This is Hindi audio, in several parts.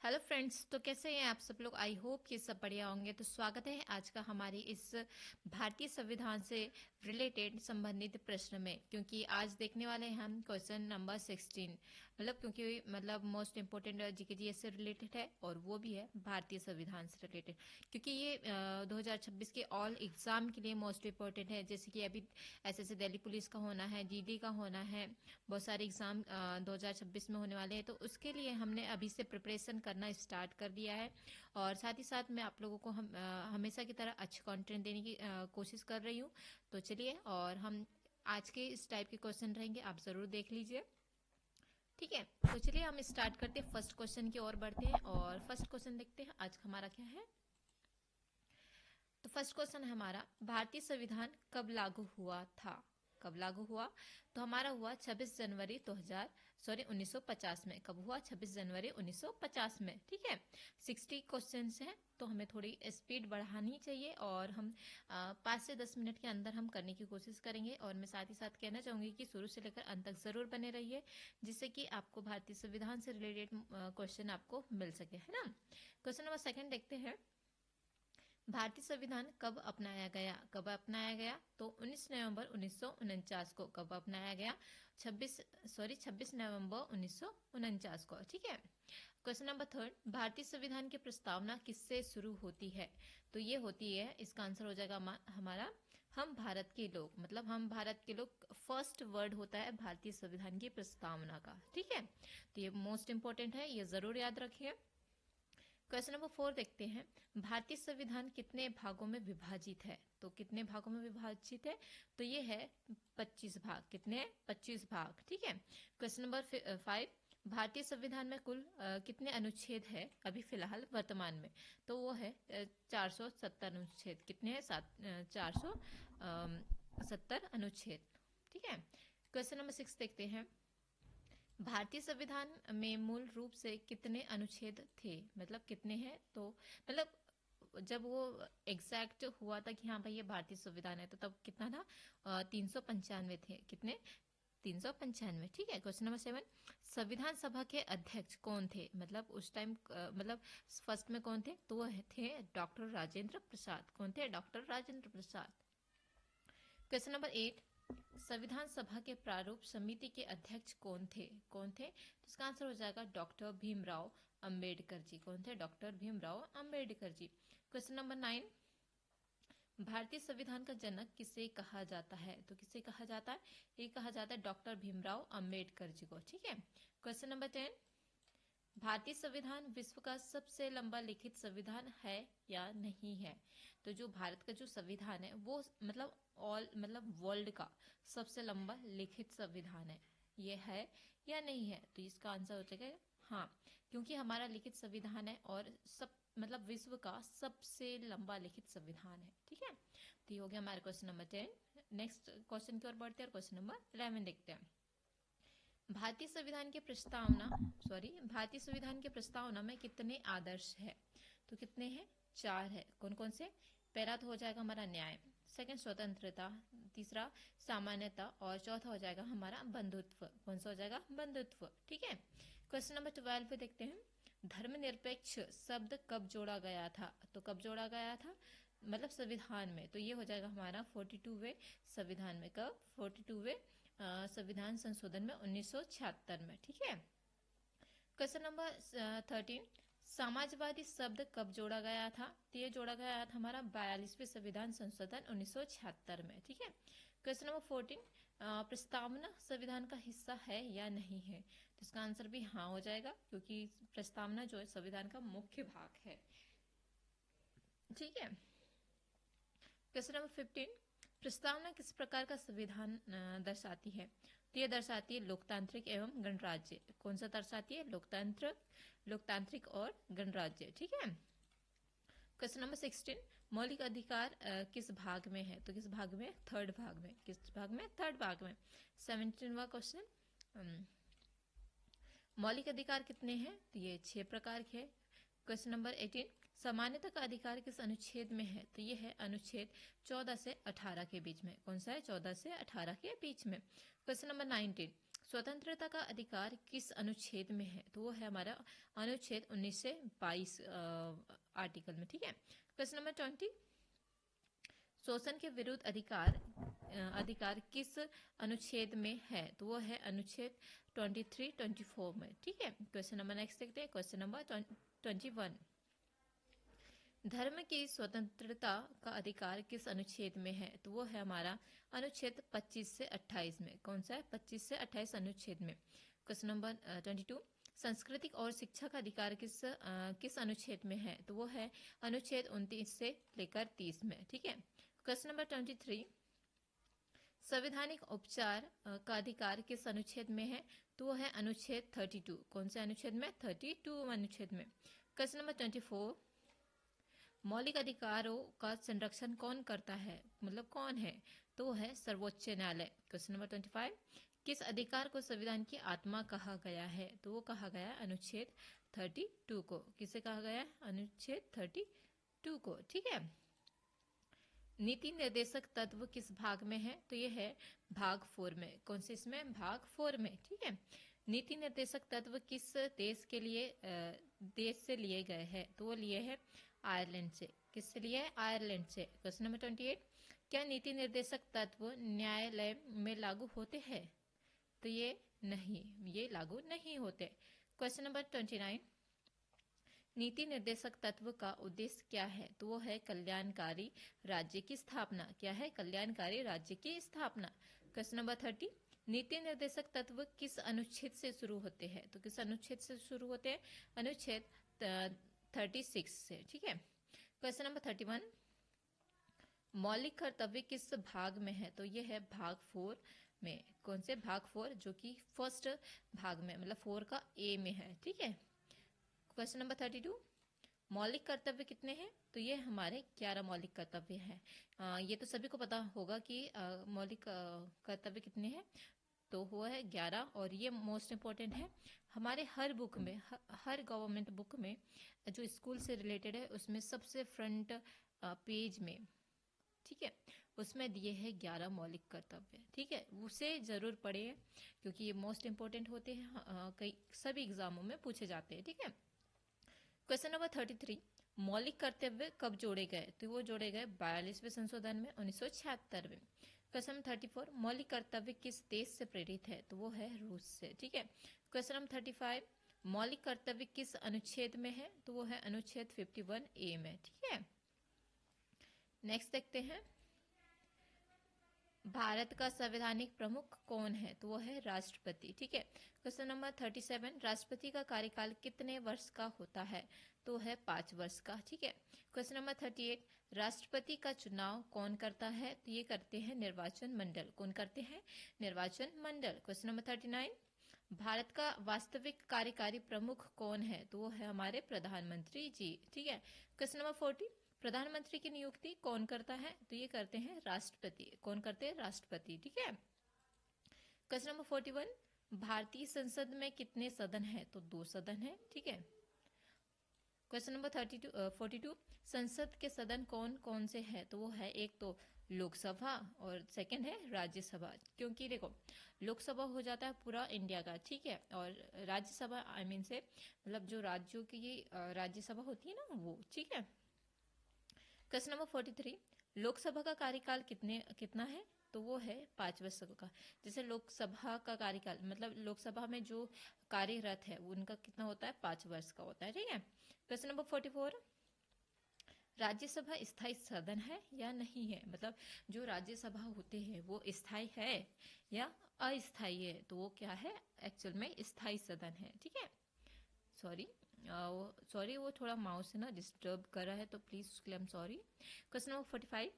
हेलो फ्रेंड्स, तो कैसे हैं आप सब लोग। आई होप कि सब बढ़िया होंगे। तो स्वागत है आज का हमारी इस भारतीय संविधान से रिलेटेड संबंधित प्रश्न में, क्योंकि आज देखने वाले हैं हम क्वेश्चन नंबर 16। क्योंकि मोस्ट इम्पोर्टेंट जीके से रिलेटेड है और वो भी है भारतीय संविधान से रिलेटेड, क्योंकि ये 2026 के ऑल एग्जाम के लिए मोस्ट इम्पोर्टेंट है। जैसे कि अभी एसएससी दिल्ली पुलिस का होना है, जीडी का होना है, बहुत सारे एग्जाम 2026 में होने वाले हैं। तो उसके लिए हमने अभी से प्रिपरेशन करना स्टार्ट कर दिया है और साथ ही साथ मैं आप लोगों को हमेशा की तरह अच्छे कंटेंट देने की कोशिश कर रही हूँ। तो चलिए, और हम आज के इस टाइप के क्वेश्चन रहेंगे, आप जरूर देख लीजिए, ठीक है। तो चलिए हम स्टार्ट करते हैं, फर्स्ट क्वेश्चन की ओर बढ़ते हैं और फर्स्ट क्वेश्चन देखते हैं आज हमारा क्या है। तो फर्स्ट क्वेश्चन है हमारा, भारतीय संविधान कब लागू हुआ था। कब लागू हुआ? तो हमारा हुआ 26 जनवरी 1950 में। कब हुआ? 26 जनवरी 1950 में, ठीक है। 60 क्वेश्चंस हैं तो हमें थोड़ी स्पीड बढ़ानी चाहिए और हम 5 से 10 मिनट के अंदर हम करने की कोशिश करेंगे। और मैं साथ ही साथ कहना चाहूंगी कि शुरू से लेकर अंत तक जरूर बने रहिए, जिससे कि आपको भारतीय संविधान से रिलेटेड क्वेश्चन आपको मिल सके, है ना। क्वेश्चन नंबर सेकंड देखते हैं, भारतीय संविधान कब अपनाया गया। कब अपनाया गया? तो 19 नवंबर 1949 को। कब अपनाया गया? 26 नवंबर 1949 को, ठीक है। क्वेश्चन नंबर थर्ड, भारतीय संविधान की प्रस्तावना किससे शुरू होती है। तो ये होती है, इसका आंसर हो जाएगा हमारा हम भारत के लोग। हम भारत के लोग फर्स्ट वर्ड होता है भारतीय संविधान की प्रस्तावना का, ठीक है। तो ये मोस्ट इंपोर्टेंट है, ये जरूर याद रखिए। क्वेश्चन नंबर 4 देखते हैं, भारतीय संविधान कितने भागों में विभाजित है। तो कितने भागों में विभाजित है? तो ये है 25 भाग। कितने? 25 भाग, ठीक है। क्वेश्चन नंबर 5, भारतीय संविधान में कुल कितने अनुच्छेद है अभी फिलहाल वर्तमान में। तो वो है 470 अनुच्छेद। कितने हैं? 470 अनुच्छेद, ठीक है। क्वेश्चन नंबर 6 देखते हैं, भारतीय संविधान में मूल रूप से कितने अनुच्छेद थे। कितने हैं? तो जब वो एग्जैक्ट हुआ था कि हाँ भाई ये भारतीय संविधान है, तो तब कितना था? 395 थे। कितने? 395, ठीक है। क्वेश्चन नंबर 7, संविधान सभा के अध्यक्ष कौन थे। उस टाइम फर्स्ट में कौन थे? तो वो थे डॉक्टर राजेंद्र प्रसाद। कौन थे? Doctor Rajendra Prasad. Question number 8, संविधान सभा के प्रारूप समिति के अध्यक्ष कौन थे। कौन थे? तो इसका आंसर हो जाएगा डॉक्टर भीमराव अंबेडकर जी। कौन थे? Doctor Bhimrao Ambedkar ji. Question number 9, भारतीय संविधान का जनक किसे कहा जाता है। तो किसे कहा जाता है? ये कहा जाता है डॉक्टर भीमराव अंबेडकर जी को, ठीक है। क्वेश्चन नंबर 10, भारतीय संविधान विश्व का सबसे लंबा लिखित संविधान है या नहीं है। तो जो भारत का जो संविधान है वो ऑल वर्ल्ड का सबसे लंबा लिखित संविधान है, ये है या नहीं है। तो इसका आंसर हो जाएगा हाँ, क्योंकि हमारा लिखित संविधान है और सब विश्व का सबसे लंबा लिखित संविधान है, ठीक है। तो ये हो गया हमारा क्वेश्चन नंबर 10। नेक्स्ट क्वेश्चन की ओर बढ़ते हैं और क्वेश्चन नंबर 11 देखते हैं। भारतीय संविधान के प्रस्तावना में कितने आदर्श है। तो कितने हैं? 4 है। कौन कौन से? पहला तो हो जाएगा हमारा न्याय, सेकंड स्वतंत्रता, तीसरा सामान्यता और चौथा हो जाएगा हमारा बंधुत्व। कौन सा हो जाएगा? बंधुत्व, ठीक है। क्वेश्चन नंबर 12 पे देखते हैं, धर्मनिरपेक्ष शब्द कब जोड़ा गया था। तो कब जोड़ा गया था? संविधान में। तो ये हो जाएगा हमारा 42वें संविधान में। कब? 42वें संविधान संशोधन में 1976 में, ठीक है। क्वेश्चन नंबर 13, समाजवादी शब्द कब जोड़ा गया था। तो ये जोड़ा गया था हमारा 42वें संविधान संशोधन 1976 में, ठीक है। क्वेश्चन नंबर 14, प्रस्तावना संविधान का हिस्सा है या नहीं है। तो इसका आंसर भी हाँ हो जाएगा, क्योंकि प्रस्तावना जो है संविधान का मुख्य भाग है, ठीक है। क्वेश्चन नंबर 15, प्रस्तावना किस प्रकार का संविधान दर्शाती है। तो ये दर्शाती है लोकतांत्रिक एवं गणराज्य। कौन सा दर्शाती है? लोकतांत्रिक और गणराज्य, ठीक है। क्वेश्चन नंबर 16, मौलिक अधिकार किस भाग में है। तो किस भाग में? थर्ड भाग में। किस भाग में? थर्ड भाग में। 17वां क्वेश्चन, मौलिक अधिकार कितने हैं। तो ये 6 प्रकार के। क्वेश्चन नंबर 18, सामान्यता का अधिकार किस अनुच्छेद में है। तो ये है अनुच्छेद 14 से 18 के बीच में। कौन सा है? 14 से 18 के बीच में। क्वेश्चन नंबर 19, स्वतंत्रता का अधिकार किस अनुच्छेद में है? तो वो है हमारा अनुच्छेद 19 से 22 आर्टिकल में, ठीक है। क्वेश्चन नंबर 20, शोषण के विरुद्ध अधिकार किस अनुच्छेद में है? तो वो है अनुच्छेद 23, 24 में, ठीक है। क्वेश्चन नंबर नेक्स्ट देखते हैं, क्वेश्चन नंबर 21, धर्म की स्वतंत्रता का अधिकार किस अनुच्छेद में है? तो वो है हमारा अनुच्छेद 25 से 28 में। कौन सा है? 25 से 28 अनुच्छेद में। क्वेश्चन नंबर 22, सांस्कृतिक और शिक्षा का अधिकार किस अनुच्छेद में है? तो वो है अनुच्छेद 29 से लेकर 30 में, ठीक है। क्वेश्चन नंबर 23, संवैधानिक उपचार का अधिकार किस अनुच्छेद में है? तो वो है अनुच्छेद 32। कौन से अनुच्छेद में? 32 अनुच्छेद में। क्वेश्चन नंबर 24, मौलिक अधिकारों का संरक्षण कौन करता है? मतलब कौन है? तो वो है सर्वोच्च न्यायालय। क्वेश्चन नंबर 25, किस अधिकार को संविधान की आत्मा कहा गया है? तो वो कहा गया अनुच्छेद 32 को। किसे कहा गया? अनुच्छेद 32 को, ठीक है। नीति निर्देशक तत्व किस भाग में है? तो ये है भाग 4 में। कौन से? इसमें भाग 4 में, ठीक है। नीति निर्देशक तत्व किस देश से लिए गए हैं? तो वो लिए है आयरलैंड से। किससे लिए है? आयरलैंड से। क्वेश्चन नंबर 28, क्या नीति निर्देशक तत्व न्यायालय में लागू होते हैं? तो ये नहीं, ये लागू नहीं होते। क्वेश्चन नंबर 29, नीति निर्देशक तत्व का उद्देश्य क्या है? तो वो है कल्याणकारी राज्य की स्थापना। क्या है? कल्याणकारी राज्य की स्थापना। क्वेश्चन नंबर 30, नीति निर्देशक तत्व किस अनुच्छेद से शुरू होते हैं? तो किस अनुच्छेद से शुरू होते हैं? अनुच्छेद 36 से, ठीक है। क्वेश्चन नंबर 31, मौलिक कर्तव्य किस भाग में है? तो ये है भाग 4 में। कौन से? भाग 4, जो कि फर्स्ट भाग में, मतलब 4 का ए में है, ठीक है। क्वेश्चन नंबर 32, मौलिक कर्तव्य कितने हैं? तो ये हमारे 11 मौलिक कर्तव्य हैं। ये तो सभी को पता होगा कि मौलिक कर्तव्य कितने हैं। तो वो है 11, और ये मोस्ट इम्पोर्टेंट है हमारे हर बुक में, हर गवर्नमेंट बुक में जो स्कूल से रिलेटेड है उसमें सबसे फ्रंट पेज में, ठीक है, उसमें दिए हैं 11 मौलिक कर्तव्य, ठीक है। उसे जरूर पढ़िए क्योंकि ये मोस्ट इम्पोर्टेंट होते हैं, कई सभी एग्जामों में पूछे जाते हैं, ठीक है। क्वेश्चन नंबर 33, मौलिक कर्तव्य कब जोड़े गए? तो वो जोड़े गए 42वें संशोधन में 1976 में। क्वेश्चन नंबर 34, मौलिक कर्तव्य किस देश से प्रेरित है? तो वो है रूस से, ठीक है। क्वेश्चन नंबर 35, मौलिक कर्तव्य किस अनुच्छेद में है? तो वो है अनुच्छेद 51A में, ठीक है। नेक्स्ट देखते हैं, भारत का संवैधानिक प्रमुख कौन है? तो वो है राष्ट्रपति, ठीक है। क्वेश्चन नंबर 37, राष्ट्रपति का कार्यकाल कितने वर्ष का होता है? तो है 5 वर्ष का, ठीक है। क्वेश्चन नंबर 38, राष्ट्रपति का चुनाव कौन करता है? तो ये करते हैं निर्वाचन मंडल। कौन करते हैं? निर्वाचन मंडल। क्वेश्चन नंबर 39, भारत का वास्तविक कार्यकारी प्रमुख कौन है? तो वो है हमारे प्रधानमंत्री जी, ठीक है। क्वेश्चन नंबर 40, प्रधानमंत्री की नियुक्ति कौन करता है? तो ये करते हैं राष्ट्रपति। कौन करते हैं? राष्ट्रपति, ठीक है। क्वेश्चन नंबर 41, भारतीय संसद में कितने सदन हैं? तो 2 सदन हैं, ठीक है। क्वेश्चन नंबर 42, संसद के सदन कौन कौन से हैं? तो वो है एक तो लोकसभा और सेकंड है राज्यसभा। क्योंकि देखो लोकसभा हो जाता है पूरा इंडिया का, ठीक है, और राज्यसभा आई मीन से मतलब जो राज्यों की राज्यसभा होती है ना वो, ठीक है। क्वेश्चन नंबर 43, लोकसभा का कार्यकाल कितना है? तो वो है 5 वर्ष का। जैसे लोकसभा का कार्यकाल मतलब लोकसभा में जो कार्यरत है उनका कितना होता है? 5 वर्ष का होता है, ठीक है। क्वेश्चन नंबर 44, राज्यसभा स्थायी सदन है या नहीं है? मतलब जो राज्यसभा होते हैं वो स्थायी है या अस्थायी है? तो वो क्या है? एक्चुअल में स्थायी सदन है, ठीक है। सॉरी वो थोड़ा माउस से ना डिस्टर्ब कर रहा है तो प्लीज उसके लिए I am sorry. Question number 45,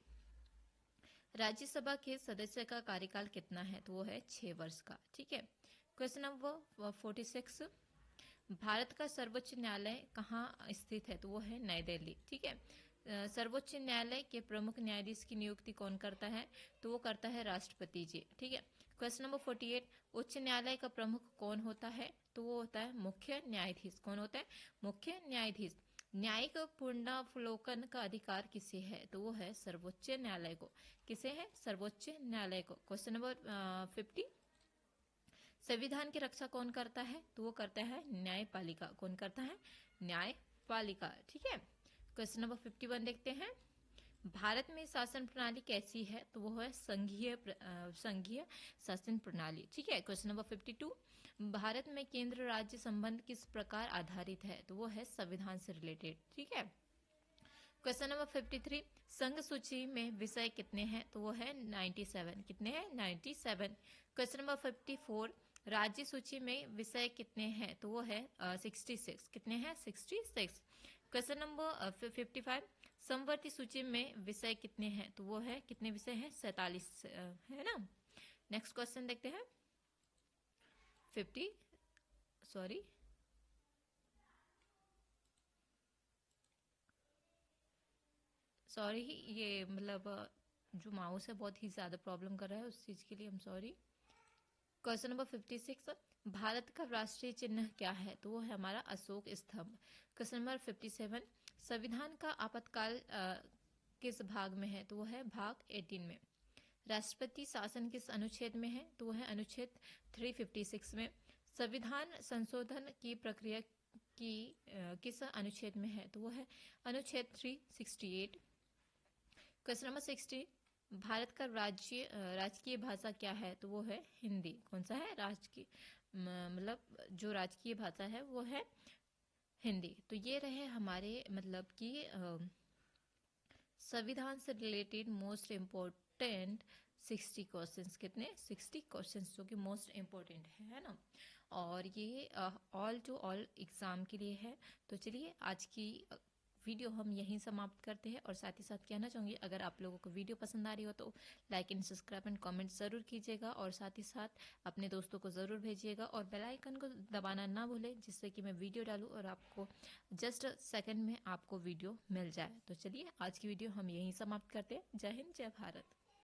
Rajya Sabha के सदस्य का कार्यकाल कितना है? तो वो है 6 वर्ष का, ठीक है। क्वेश्चन नंबर 46, भारत का सर्वोच्च न्यायालय कहाँ स्थित है? तो वो है नई दिल्ली, ठीक है। सर्वोच्च न्यायालय के प्रमुख न्यायाधीश की नियुक्ति कौन करता है? तो वो करता है राष्ट्रपति जी, ठीक है। क्वेश्चन नंबर 48, उच्च न्यायालय का प्रमुख कौन होता है? तो वो होता है मुख्य न्यायाधीश। कौन होता है? मुख्य न्यायाधीश। न्यायिक पुनरावलोकन का अधिकार किसे है? तो वो है सर्वोच्च न्यायालय को। किसे है? सर्वोच्च न्यायालय को। क्वेश्चन नंबर 50, संविधान की रक्षा कौन करता है? तो वो करता है न्यायपालिका। कौन करता है? न्यायपालिका। ठीक है। क्वेश्चन नंबर 51 देखते हैं। भारत में शासन प्रणाली कैसी है? तो वो है संघीय शासन प्रणाली। ठीक है। क्वेश्चन नंबर 52, भारत में केंद्र राज्य संबंध किस प्रकार आधारित है? तो वो है संविधान से रिलेटेड। ठीक है। क्वेश्चन नंबर 53, संघ सूची में विषय कितने हैं? तो वो है 97। कितने हैं? 97। क्वेश्चन नंबर 54, राज्य सूची में विषय कितने हैं? तो वो है 66। कितने हैं? 66। क्वेश्चन नंबर 55, समवर्ती सूची में विषय कितने हैं? तो वो है कितने विषय हैं? 47 है ना। नेक्स्ट क्वेश्चन देखते हैं। 50 सॉरी सॉरी ये मतलब जो माउस है बहुत ही ज़्यादा प्रॉब्लम कर रहा है, उस चीज़ के लिए हम सॉरी। क्वेश्चन नंबर 56, भारत का राष्ट्रीय चिन्ह क्या है? तो वो है हमारा अशोक स्तंभ। क्वेश्चन नंबर 57, संविधान का आपातकाल किस भाग में है? तो वो है भाग 18 में। राष्ट्रपति शासन किस अनुच्छेद में है? तो वो है अनुच्छेद 356 में। संविधान संशोधन की प्रक्रिया की किस अनुच्छेद में है? तो वो है अनुच्छेद 368। क्वेश्चन नंबर 60, भारत का राजकीय भाषा क्या है? तो वो है हिंदी। कौन सा है? राजकीय मतलब जो राजकीय भाषा है वो है हिंदी। तो ये रहे हमारे मतलब कि संविधान से रिलेटेड मोस्ट इम्पोर्टेंट 60 क्वेश्चंस। कितने? 60 क्वेश्चंस जो कि मोस्ट इम्पोर्टेंट है ना। और ये ऑल टू ऑल एग्जाम के लिए है। तो चलिए आज की वीडियो हम यहीं समाप्त करते हैं। और साथ ही साथ कहना चाहूँगी, अगर आप लोगों को वीडियो पसंद आ रही हो तो like and subscribe and comment ज़रूर कीजिएगा। और साथ ही साथ अपने दोस्तों को ज़रूर भेजिएगा और बेल आइकन को दबाना ना भूलें, जिससे कि मैं वीडियो डालूँ और आपको जस्ट सेकंड में आपको वीडियो मिल जाए। तो चलिए आज की वीडियो हम यहीं समाप्त करते हैं। जय हिंद, जय भारत।